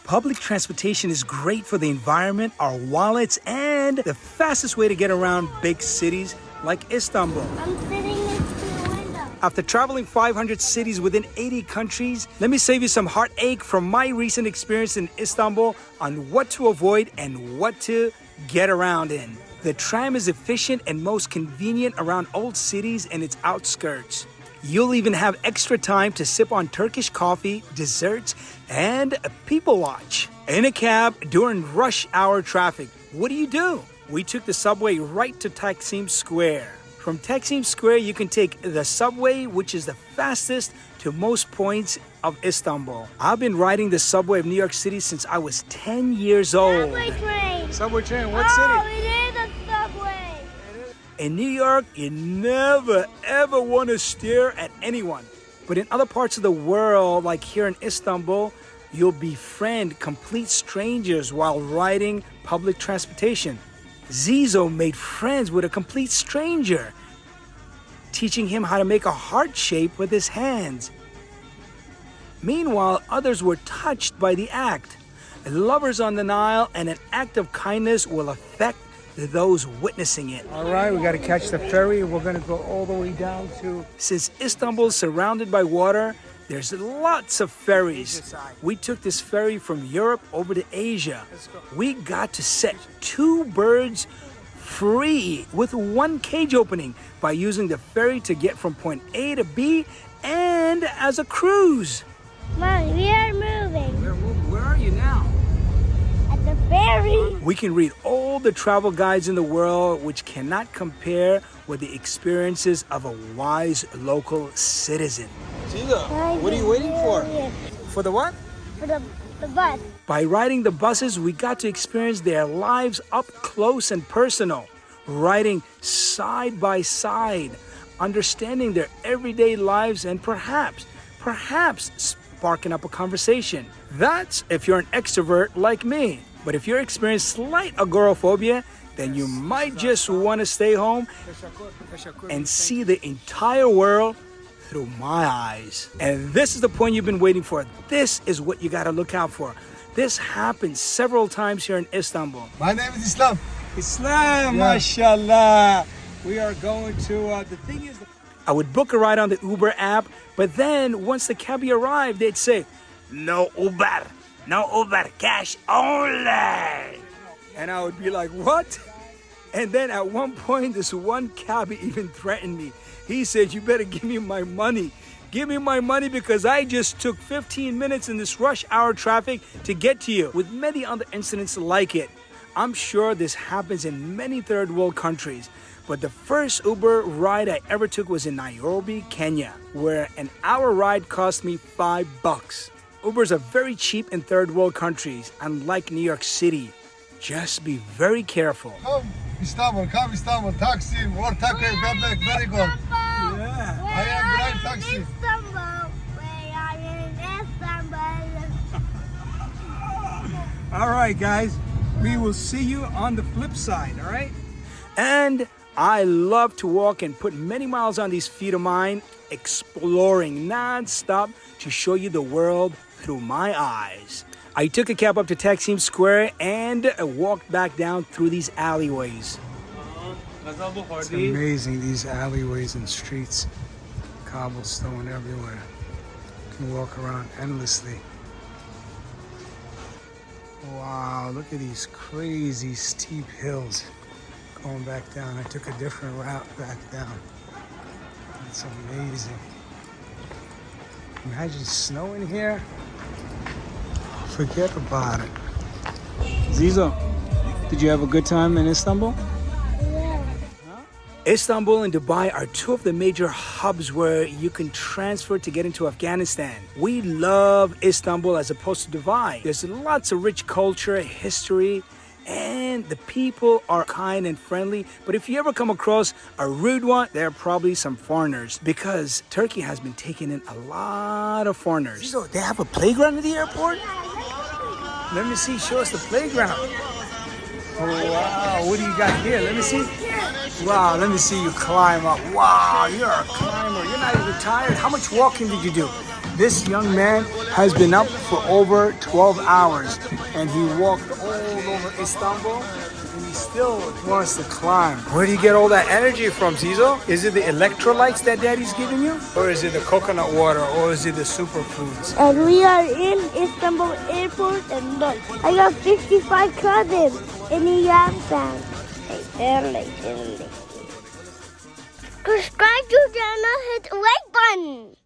Public transportation is great for the environment, our wallets, and the fastest way to get around big cities like Istanbul. I'm sitting next to the window. After traveling 500 cities within 80 countries, let me save you some heartache from my recent experience in Istanbul on what to avoid and what to get around in. The tram is efficient and most convenient around old cities and its outskirts. You'll even have extra time to sip on Turkish coffee, desserts, and a people watch. In a cab during rush hour traffic, what do? We took the subway right to Taksim Square. From Taksim Square, you can take the subway, which is the fastest to most points of Istanbul. I've been riding the subway of New York City since I was 10 years old. Subway train. Subway train, what Oh, city? it is a subway. In New York, you never ever want to stare at anyone. But in other parts of the world, like here in Istanbul, you'll befriend complete strangers while riding public transportation. Zizo made friends with a complete stranger, teaching him how to make a heart shape with his hands. Meanwhile, others were touched by the act. Lovers on the Nile, and an act of kindness will affect those witnessing it. All right, we got to catch the ferry. We're going to go all the way down to... Since Istanbul is surrounded by water, there's lots of ferries. We took this ferry from Europe over to Asia. We got to set 2 birds free with 1 cage opening by using the ferry to get from point A to B and as a cruise. Mom, we are moving. Where are you now? At the ferry. We can read all the travel guides in the world, which cannot compare with the experiences of a wise local citizen. Ziza, what are you waiting for? For the what? For the bus. By riding the buses, we got to experience their lives up close and personal, riding side by side, understanding their everyday lives, and perhaps sparking up a conversation. That's if you're an extrovert like me. But if you're experiencing slight agoraphobia, then you might just want to stay home and see the entire world through my eyes. And this is the point you've been waiting for. This is what you got to look out for. This happens several times here in Istanbul. My name is Islam. Islam, mashallah. We are going to, the thing is, I would book a ride on the Uber app, but then once the cabbie arrived, they'd say, no Uber, cash only. And I would be like, what? And then at one point, this one cabbie even threatened me. He said, you better give me my money. Give me my money because I just took 15 minutes in this rush hour traffic to get to you. With many other incidents like it. I'm sure this happens in many third world countries. But the first Uber ride I ever took was in Nairobi, Kenya, where an hour ride cost me $5. Ubers are very cheap in third world countries, unlike New York City. Just be very careful. Come Istanbul, taxi, or taxi, bebek, very good. Yeah. I am drive taxi. Istanbul. We are in Istanbul. All right, guys. We will see you on the flip side, all right? And I love to walk and put many miles on these feet of mine, exploring non-stop to show you the world through my eyes. I took a cab up to Taksim Square and walked back down through these alleyways. It's amazing, these alleyways and streets. Cobblestone everywhere. You can walk around endlessly. Wow, look at these crazy steep hills going back down. I took a different route back down. It's amazing. Imagine snow in here. Forget about it. Zizo, did you have a good time in Istanbul? Yeah. Istanbul and Dubai are 2 of the major hubs where you can transfer to get into Afghanistan. We love Istanbul as opposed to Dubai. There's lots of rich culture, history, and the people are kind and friendly. But if you ever come across a rude one, there are probably some foreigners because Turkey has been taking in a lot of foreigners. Zizo, they have a playground at the airport? Let me see, show us the playground. Oh, wow, what do you got here? Let me see. Wow, let me see you climb up. Wow, you're a climber. You're not even tired. How much walking did you do? This young man has been up for over 12 hours and he walked all over Istanbul and he still wants to climb. Where do you get all that energy from, Zizo? Is it the electrolytes that daddy's giving you? Or is it the coconut water? Or is it the superfoods? And we are in Istanbul airport and look, I got 55 cousins in the Yam fan. Early. Subscribe to the channel, hit the like button.